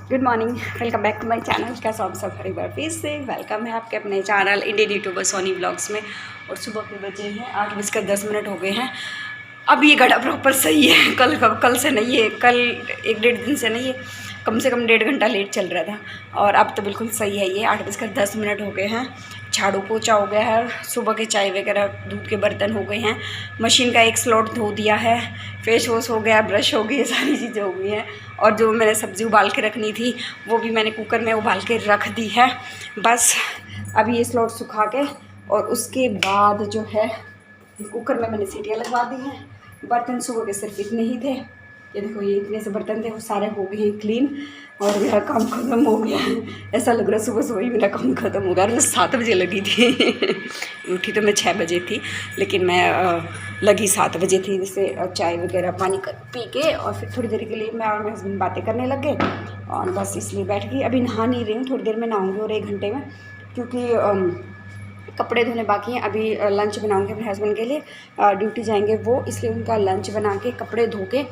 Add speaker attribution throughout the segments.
Speaker 1: Good morning, welcome back to my channel. कैसा आप सब, एक बार फिर से वेलकम है आपके अपने channel Indian youtuber Soni blogs में। और सुबह के बजे हैं 8:10 हो गए हैं। अब ये घड़ा प्रॉपर सही है। कल से नहीं है, कल 1-1.5 दिन से नहीं है, कम से कम 1.5 घंटा लेट चल रहा था। और अब तो बिल्कुल सही है। ये 8:10 हो गए हैं। झाड़ू पोछा हो गया है, सुबह के चाय वगैरह दूध के बर्तन हो गए हैं, मशीन का एक स्लॉट धो दिया है, फेस वॉश हो गया, ब्रश हो गई, ये सारी चीज़ें हो गई हैं। और जो मैंने सब्ज़ी उबाल के रखनी थी वो भी मैंने कुकर में उबाल के रख दी है। बस अभी ये स्लॉट सुखा के और उसके बाद जो है कुकर में मैंने सीटियाँ लगवा दी हैं। बर्तन सुबह के सिर्फ इतने ही थे। ये देखो, ये इतने से बर्तन थे, वो सारे हो गए हैं क्लीन और मेरा काम ख़त्म हो गया है। ऐसा लग रहा है सुबह सुबह ही मेरा काम ख़त्म हो गया। मैं 7 बजे लगी थी। उठी तो मैं 6 बजे थी, लेकिन मैं लगी 7 बजे थी। जैसे चाय वगैरह पानी पी के और फिर थोड़ी देर के लिए मैं और मेरे हस्बैंड बातें करने लग गए और बस इसलिए बैठ गई। अभी नहा नहीं रही हूँ, थोड़ी देर में नहाऊँगी और 1 घंटे में, क्योंकि कपड़े धोने बाकी हैं। अभी लंच बनाऊंगी अपने हस्बैंड के लिए, ड्यूटी जाएंगे वो, इसलिए उनका लंच बना के कपड़े धो के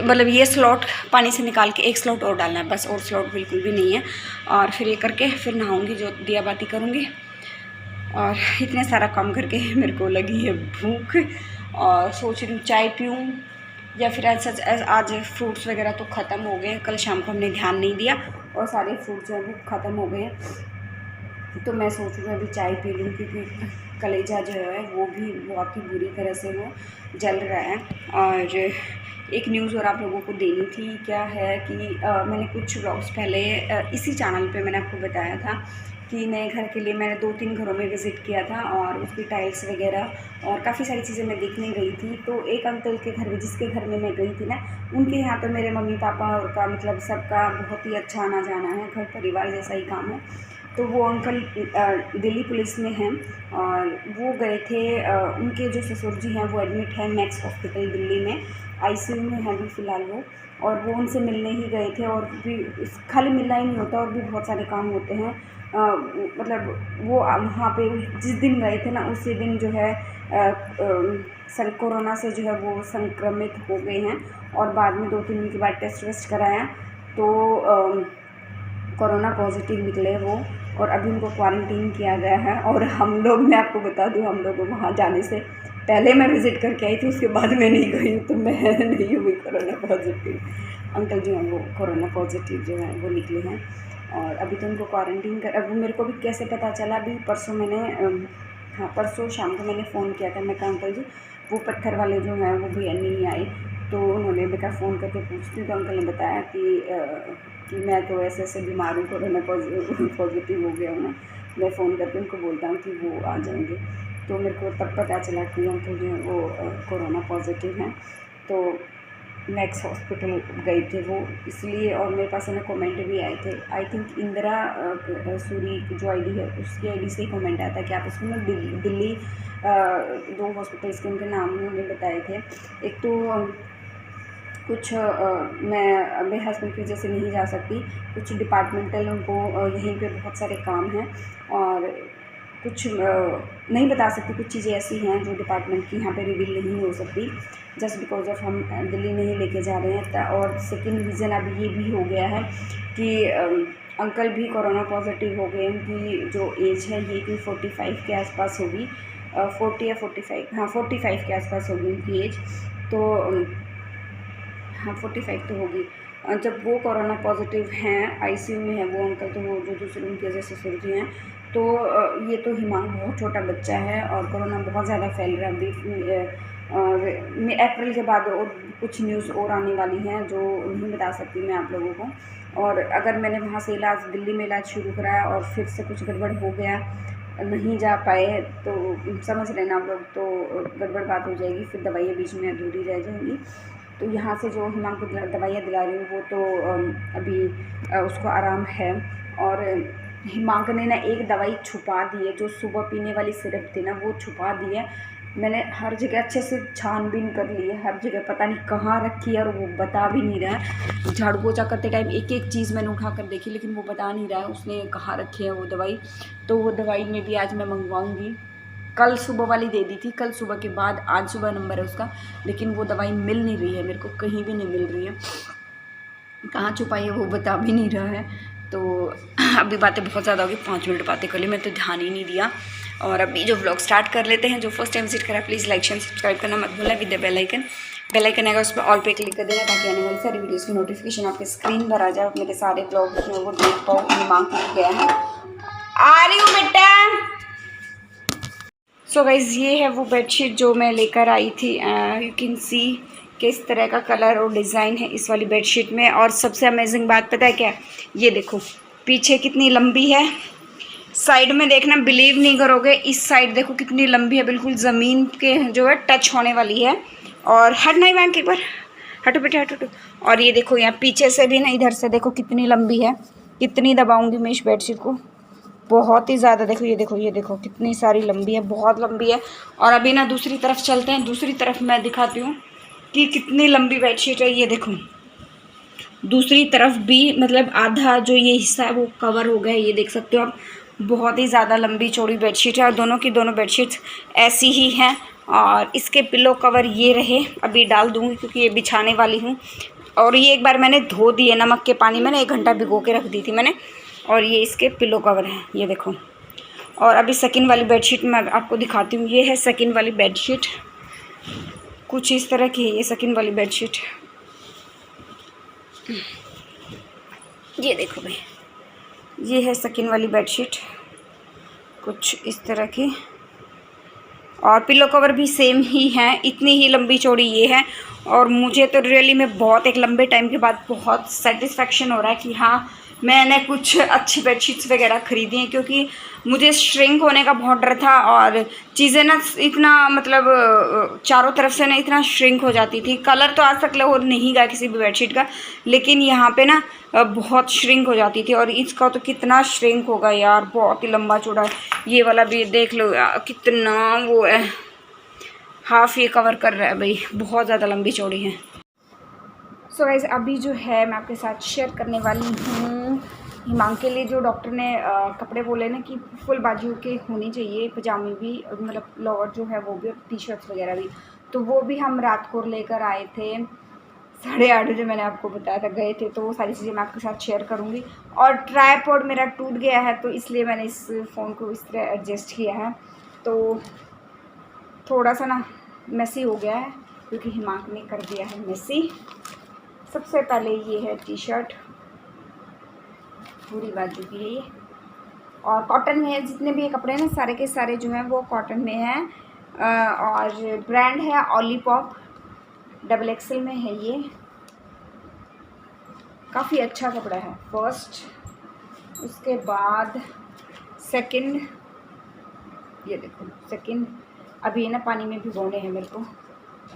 Speaker 1: मतलब ये स्लॉट पानी से निकाल के एक स्लॉट और डालना है बस, और स्लॉट बिल्कुल भी नहीं है। और फिर ये करके फिर नहाऊंगी, जो दिया बाती करूँगी। और इतने सारा काम करके मेरे को लगी है भूख और सोच रही हूँ चाय पीऊँ या फिर आज फ्रूट्स वगैरह तो ख़त्म हो गए। कल शाम को हमने ध्यान नहीं दिया और सारे फ्रूट्स जो है वो ख़त्म हो गए हैं। तो मैं सोच रही हूँ अभी चाय पी लूँ, क्योंकि कलेजा जो है वो भी बहुत ही बुरी तरह से वो जल रहा है। और एक न्यूज़ और आप लोगों को देनी थी, क्या है कि मैंने कुछ व्लॉग्स पहले इसी चैनल पे मैंने आपको बताया था कि नए घर के लिए मैंने 2-3 घरों में विज़िट किया था और उसकी टाइल्स वगैरह और काफ़ी सारी चीज़ें मैं देखने गई थी। तो एक अंकल के घर में, जिसके घर में मैं गई थी ना, उनके यहाँ तो मेरे मम्मी पापा का मतलब सबका बहुत ही अच्छा आना जाना है, घर परिवार जैसा ही काम है। तो वो अंकल दिल्ली पुलिस में हैं और वो गए थे। उनके जो ससुर जी हैं वो एडमिट हैं मैक्स हॉस्पिटल दिल्ली में, आईसीयू में हैं अभी फ़िलहाल वो। और वो उनसे मिलने ही गए थे और भी खाली मिलना ही नहीं होता और भी बहुत सारे काम होते हैं। मतलब वो वहाँ पे जिस दिन गए थे ना, उसी दिन जो है कोरोना से जो है वो संक्रमित हो गए हैं। और बाद में 2-3 दिन के बाद टेस्ट वेस्ट कराया तो कोरोना पॉजिटिव निकले वो, और अभी उनको क्वारंटीन किया गया है। और हम लोग, मैं आपको बता दूं, हम लोग वहाँ जाने से पहले मैं विज़िट करके आई थी, उसके बाद मैं नहीं गई, तो मैं नहीं हुई कोरोना पॉजिटिव। अंकल जो हैं वो कोरोना पॉजिटिव जो है वो निकले हैं और अभी तो उनको क्वारंटीन कर। अब मेरे को भी कैसे पता चला, अभी परसों मैंने हाँ परसों शाम को मैंने फ़ोन किया था। मैं कहा अंकल जी वो पत्थर वाले जो हैं वो भैया नहीं आए, तो उन्होंने बेटा फ़ोन करके पूछती, तो अंकल ने बताया कि मैं तो ऐसे बीमार हूँ, कोरोना पॉजिटिव हो गया हूँ ना। मैं फ़ोन करके उनको बोलता हूँ कि वो आ जाएंगे। तो मेरे को तब पता चला कि अंकल जो है वो कोरोना पॉजिटिव हैं। तो मैक्स हॉस्पिटल गए थे वो इसलिए, और मेरे पास ना कमेंट भी आए थे। आई थिंक इंदिरा सूरी जो आईडी है उसकी आईडी से ही कमेंट आया था कि आप उसमें ना दिल्ली 2 हॉस्पिटल्स के उनके नाम उन्होंने बताए थे। एक तो कुछ मैं मेरे हस्बैंड की वजह से नहीं जा सकती, कुछ डिपार्टमेंटल उनको यहीं पे बहुत सारे काम हैं और कुछ नहीं बता सकती। कुछ चीज़ें ऐसी हैं जो डिपार्टमेंट की यहाँ पे रिवील नहीं हो सकती, जस्ट बिकॉज ऑफ हम दिल्ली नहीं लेके जा रहे हैं। और सेकंड रीज़न अब ये भी हो गया है कि अंकल भी कोरोना पॉजिटिव हो गए। उनकी जो एज है ये कोई 45 के आसपास होगी, 40 या 45, हाँ 45 के आसपास होगी उनकी एज। तो हाँ 45 तो होगी। जब वो कोरोना पॉजिटिव हैं, आईसीयू में है वो अंकल, तो वो जो दूसरे उनके जैसे ससुर जी हैं। तो ये तो हिमांग बहुत छोटा बच्चा है और कोरोना बहुत ज़्यादा फैल रहा है अभी। और अप्रैल के बाद और कुछ न्यूज़ और आने वाली हैं जो नहीं बता सकती मैं आप लोगों को। और अगर मैंने वहाँ से इलाज, दिल्ली में इलाज शुरू कराया और फिर से कुछ गड़बड़ हो गया, नहीं जा पाए, तो समझ लेना आप लोग, तो गड़बड़ बात हो जाएगी, फिर दवाइयाँ बीच में अधूरी रह जाएंगी। तो यहाँ से जो हिमांग को दवाइयाँ दिला रही हूँ वो तो अभी उसको आराम है। और हिमांक ने ना एक दवाई छुपा दी है, जो सुबह पीने वाली सिरप थी ना वो छुपा दी है। मैंने हर जगह अच्छे से छानबीन कर ली है, हर जगह पता नहीं कहाँ रखी है और वो बता भी नहीं रहा है। झाड़ू पोछा करते टाइम एक एक चीज़ मैंने उठा कर देखी, लेकिन वो बता नहीं रहा है उसने कहाँ रखी है वो दवाई। तो वो दवाई में भी आज मैं मंगवाऊँगी। कल सुबह वाली दे दी थी, कल सुबह के बाद आज सुबह नंबर है उसका, लेकिन वो दवाई मिल नहीं रही है मेरे को, कहीं भी नहीं मिल रही है। कहाँ छुपाई है वो बता भी नहीं रहा है। तो अभी बातें बहुत ज़्यादा होगी, 5 मिनट बातें कर ली, मैं तो ध्यान ही नहीं दिया। और अभी जो व्लॉग स्टार्ट कर लेते हैं। जो फर्स्ट टाइम विजिट करा प्लीज़ लाइक शेयर सब्सक्राइब करना मत भूलना विद द बेल आइकन आएगा, उस पर ऑल पे क्लिक कर देना ताकि आने वाली सारी वीडियोस की नोटिफिकेशन आपके स्क्रीन पर आ जाए और मेरे सारे व्लॉग जो वो देख पाओ। मांग गया है, आ रही हूँ बेटा। सो गाइज ये है वो बेडशीट जो मैं लेकर आई थी। यू कैन सी किस तरह का कलर और डिज़ाइन है इस वाली बेडशीट में। और सबसे अमेजिंग बात पता है क्या है? ये देखो पीछे कितनी लंबी है, साइड में देखना बिलीव नहीं करोगे, इस साइड देखो कितनी लंबी है, बिल्कुल ज़मीन के जो है टच होने वाली है। और हट नहीं बैंक एक बार, हटो बेटा हटो। और ये देखो यहाँ पीछे से भी ना, इधर से देखो कितनी लंबी है। कितनी दबाऊंगी मैं इस बेडशीट को, बहुत ही ज़्यादा। देखो ये देखो कितनी सारी लंबी है, बहुत लंबी है। और अभी ना दूसरी तरफ चलते हैं, दूसरी तरफ मैं दिखाती हूँ कि कितनी लंबी बेडशीट है। ये देखो दूसरी तरफ भी मतलब आधा जो ये हिस्सा है वो कवर हो गया है, ये देख सकते हो आप। बहुत ही ज़्यादा लंबी चौड़ी बेडशीट है और दोनों की दोनों बेडशीट्स ऐसी ही हैं। और इसके पिलो कवर ये रहे, अभी डाल दूँगी क्योंकि ये बिछाने वाली हूँ। और ये एक बार मैंने धो दिए नमक के पानी में ना, 1 घंटा भिगो के रख दी थी मैंने। और ये इसके पिलो कवर हैं, ये देखो। और अभी सेकंड वाली बेडशीट मैं आपको दिखाती हूँ। ये है सेकंड वाली बेडशीट, कुछ इस तरह की है ये सेकंड वाली बेडशीट। ये देखो भाई, ये है सेकंड वाली बेडशीट, कुछ इस तरह की। और पिलो कवर भी सेम ही हैं, इतनी ही लंबी चौड़ी ये है। और मुझे तो रियली में बहुत एक लंबे टाइम के बाद बहुत सेटिस्फेक्शन हो रहा है कि हाँ मैंने कुछ अच्छी बेडशीट्स वगैरह ख़रीदी हैं, क्योंकि मुझे श्रिंक होने का बहुत डर था। और चीज़ें ना इतना मतलब चारों तरफ से ना इतना श्रिंक हो जाती थी। कलर तो आज तक हो नहीं गया किसी भी बेडशीट का, लेकिन यहाँ पे ना बहुत श्रिंक हो जाती थी। और इसका तो कितना श्रिंक होगा यार, बहुत ही लंबा चौड़ा है। ये वाला भी देख लो यार कितना वो है, हाफ ये कवर कर रहा है भाई, बहुत ज़्यादा लंबी चौड़ी है। सो गाइस अभी जो है मैं आपके साथ शेयर करने वाली हूँ हिमांग के लिए जो डॉक्टर ने कपड़े बोले ना कि फुल बाजू के होने चाहिए, पजामे भी मतलब लोअर जो है वो भी, टी शर्ट्स वगैरह भी। तो वो भी हम रात को लेकर आए थे 8:30 बजे, मैंने आपको बताया था गए थे। तो वो सारी चीज़ें मैं आपके साथ शेयर करूँगी। और ट्राइपॉड मेरा टूट गया है तो इसलिए मैंने इस फ़ोन को इस तरह एडजस्ट किया है। तो थोड़ा सा ना मेसी हो गया है क्योंकि हिमांग ने कर दिया है मेसी। सबसे पहले ये है टी शर्ट, पूरी बाजू की है ये, और कॉटन में है। जितने भी ये कपड़े हैं ना सारे के सारे जो हैं वो कॉटन में हैं। और ब्रांड है ओलीपॉप, XXL में है ये, काफ़ी अच्छा कपड़ा है फर्स्ट। उसके बाद सेकंड, ये देखो सेकंड, अभी ना पानी में भिगोने हैं मेरे को।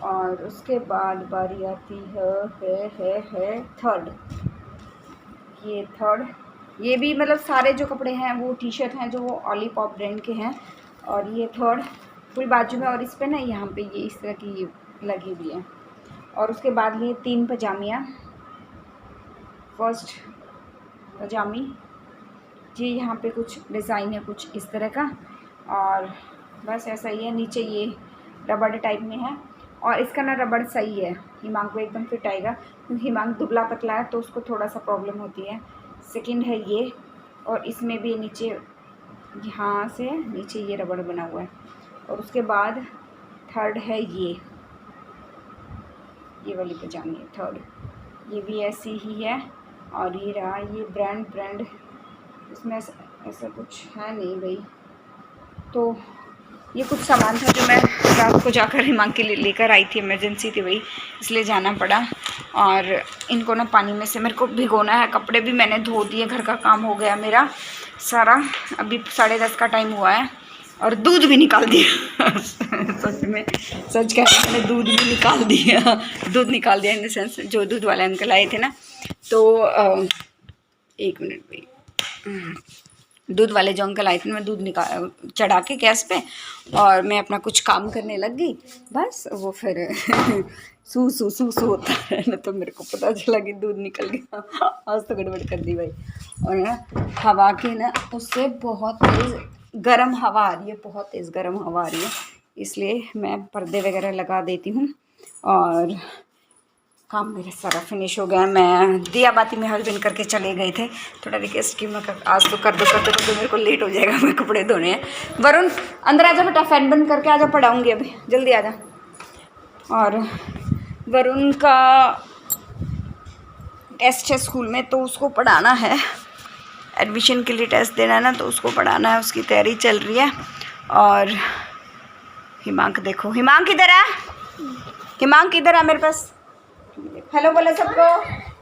Speaker 1: और उसके बाद बारी आती है थर्ड, ये थर्ड। ये भी मतलब सारे जो कपड़े हैं वो टी शर्ट हैं जो वो ओलीपॉप ब्रांड के हैं। और ये थर्ड पूरी बाजू में, और इस पे ना यहाँ पे ये इस तरह की लगी हुई है। और उसके बाद ये 3 पजामियाँ, फर्स्ट पजामी, ये यहाँ पे कुछ डिज़ाइन है कुछ इस तरह का। और बस ऐसा ही है, नीचे ये रबड़ टाइप में है। और इसका ना रबड़ सही है, हिमांग को एकदम फिट आएगा क्योंकि हिमांग दुबला पतला है तो उसको थोड़ा सा प्रॉब्लम होती है। सेकंड है ये, और इसमें भी नीचे यहाँ से नीचे ये रबड़ बना हुआ है। और उसके बाद थर्ड है ये वाली पजामी है थर्ड, ये भी ऐसी ही है। और ये रहा ये ब्रांड, इसमें ऐसा कुछ है नहीं भाई। तो ये कुछ सामान था जो मैं रात को जाकर हिमांग के लिए लेकर आई थी, इमरजेंसी थी भाई इसलिए जाना पड़ा। और इनको ना पानी में से मेरे को भिगोना है। कपड़े भी मैंने धो दिए, घर का काम हो गया मेरा सारा। अभी 10:30 का टाइम हुआ है और दूध भी निकाल दिया सच में, सच कह रही मैंने दूध भी निकाल दिया। दूध निकाल दिया इन द सेंस जो दूध वाले अंकल आए थे ना, तो 1 मिनट भाई, दूध वाले जो अंकल आए थे मैं दूध निकाल चढ़ा के गैस पे और मैं अपना कुछ काम करने लग गई। बस वो फिर सू होता है ना, तो मेरे को पता चला कि दूध निकल गया। आज तो गड़बड़ कर दी भाई। और ना हवा की ना उससे बहुत तेज़ गर्म हवा आ रही है, बहुत तेज़ गर्म हवा आ रही है, इसलिए मैं पर्दे वगैरह लगा देती हूँ। और काम मेरा सारा फिनिश हो गया। मैं दिया बाती में हस्बैंड करके चले गए थे, थोड़ा रिक्वेस्ट की मैं आज तो कर दो मेरे को लेट हो जाएगा, मैं कपड़े धोने हैं। वरुण अंदर आ जा बेटा, फैन बंद करके आ जा, पढ़ाऊँगी अभी, जल्दी आ जा। और वरुण का टेस्ट है स्कूल में, तो उसको पढ़ाना है, एडमिशन के लिए टेस्ट देना है ना, तो उसको पढ़ाना है, उसकी तैयारी चल रही है। और हिमांक देखो, हिमांक इधर है, हिमांक इधर है मेरे पास, हेलो बोलो सबको,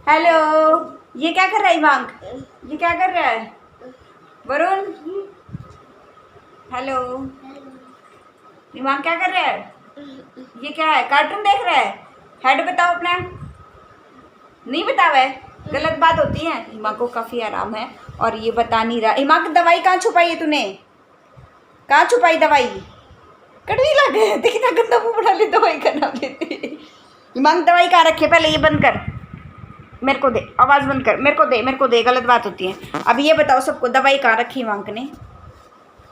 Speaker 1: हेलो। ये क्या कर रहा है हिमांक, ये क्या कर रहा है वरुण, हेलो। हिमांक क्या कर रहा है, ये क्या है, कार्टून देख रहा है, हेड बताओ अपना, नहीं बतावे, गलत बात होती है। हिमांक को काफ़ी आराम है और ये बता नहीं रहा। हिमांक दवाई कहाँ छुपाई है तूने, कहाँ छुपाई दवाई, कड़वी लग गए, देखना गंदा मुँह बना ले, दवाई का नाम लेते। हिमांक दवाई कहाँ रखे, पहले ये बंद कर, मेरे को दे, आवाज़ बंद कर, मेरे को दे, गलत बात होती है। अब ये बताओ सबको, दवाई कहाँ रखी हिमांक ने,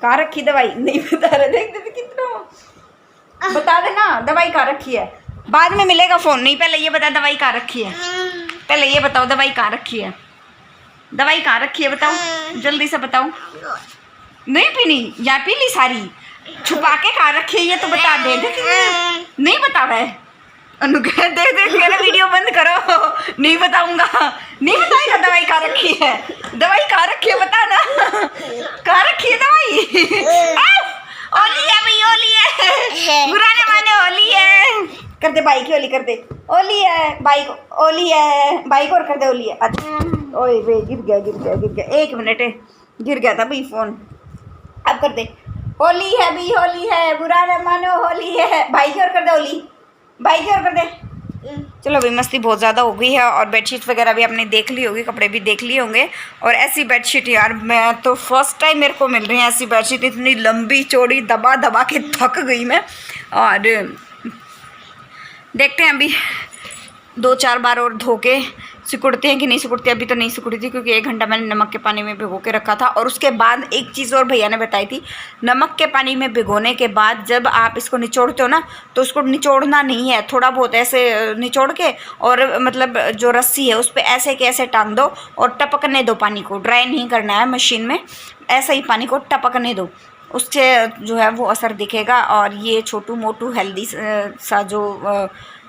Speaker 1: कहाँ रखी दवाई, नहीं बता रहे, देख दे कितना, बता देना दवाई कहाँ रखी है, बाद में मिलेगा फ़ोन, नहीं पहले ये बता दवाई कहाँ रखी है, पहले ये बताओ दवाई कहाँ रखी है, दवाई कहाँ रखी है बताओ, जल्दी से बताओ। नहीं पीनी, यहाँ पी ली सारी, छुपा के कहाँ रखी है ये तो बता दे, नहीं बता रहा है अनु, देख मेरा वीडियो बंद करो, नहीं बताऊंगा, नहीं बताएगा दवाई कहाँ रखी है, दवाई कहाँ रखी है बता ना, कहाँ रखी है दवाई, होली है भाई, होली है, बुरा न माने, होली है, कर दे बाइक की होली, कर दे होली है, बाइक होली है, बाइक और कर दे होली है। अच्छा ओए वे गिर गया, 1 मिनट गिर गया था भाई फ़ोन, अब कर दे होली है भाई, होली है, बुरा न मानो, होली है, बाइक और कर दे होली, बाइक और कर दे। चलो भाई मस्ती बहुत ज़्यादा हो गई है, और बेडशीट वगैरह भी आपने देख ली होगी, कपड़े भी देख लिए होंगे। और ऐसी बेडशीट यार, मैं तो फर्स्ट टाइम मेरे को मिल रही है ऐसी बेडशीट, इतनी लंबी चौड़ी, दबा दबा के थक गई मैं। और देखते हैं अभी 2-4 बार और धो के सिकुड़ते हैं कि नहीं सिकुड़ते। अभी तो नहीं सिकुड़ी थी क्योंकि 1 घंटा मैंने नमक के पानी में भिगो के रखा था। और उसके बाद एक चीज़ और भैया ने बताई थी, नमक के पानी में भिगोने के बाद जब आप इसको निचोड़ते हो ना, तो उसको निचोड़ना नहीं है, थोड़ा बहुत ऐसे निचोड़ के, और मतलब जो रस्सी है उस पर ऐसे के ऐसे टांग दो और टपकने दो पानी को, ड्राई नहीं करना है मशीन में, ऐसा ही पानी को टपकने दो, उससे जो है वो असर दिखेगा। और ये छोटू मोटू हेल्दी सा जो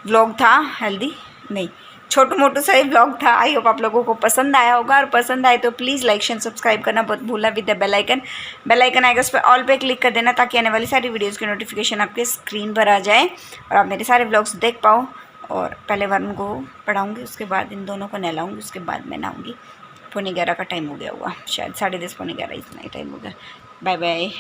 Speaker 1: व्लॉग था, हेल्दी नहीं, छोटू मोटू सा व्लॉग था, आई होप आप लोगों को पसंद आया होगा। और पसंद आए तो प्लीज़ लाइक शेयर सब्सक्राइब करना मत भूलना, विद द बेल आइकन आएगा, उस पर ऑल पे क्लिक कर देना ताकि आने वाली सारी वीडियोस की नोटिफिकेशन आपके स्क्रीन पर आ जाए और आप मेरे सारे व्लॉग्स देख पाओ। और पहले वरुण को पढ़ाऊँगी, उसके बाद इन दोनों को नहलाऊँगी, उसके बाद मैं नहाऊँगी। 11:15 का टाइम हो गया हुआ, शायद 10:30 11:15 इतना ही टाइम हो गया। Bye bye.